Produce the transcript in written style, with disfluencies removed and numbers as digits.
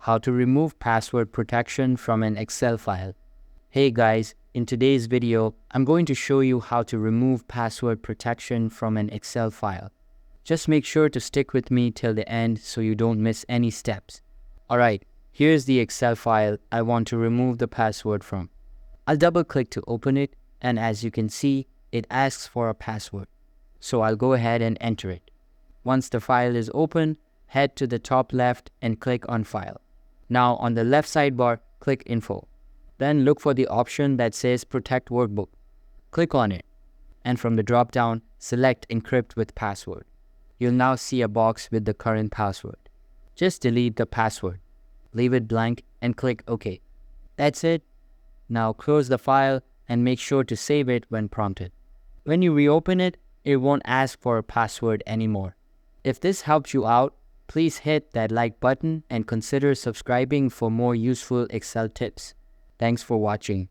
how to remove password protection from an Excel file. Hey guys, in today's video, I'm going to show you how to remove password protection from an Excel file. Just make sure to stick with me till the end so you don't miss any steps. Alright, here's the Excel file I want to remove the password from. I'll double click to open it, and as you can see, it asks for a password. So I'll go ahead and enter it. Once the file is open, head to the top left and click on File. Now on the left sidebar, click Info. Then look for the option that says Protect Workbook. Click on it, and from the drop-down, select Encrypt with Password. You'll now see a box with the current password. Just delete the password, leave it blank, and click OK. That's it. Now close the file and make sure to save it when prompted. When you reopen it, it won't ask for a password anymore. If this helps you out, please hit that like button and consider subscribing for more useful Excel tips. Thanks for watching.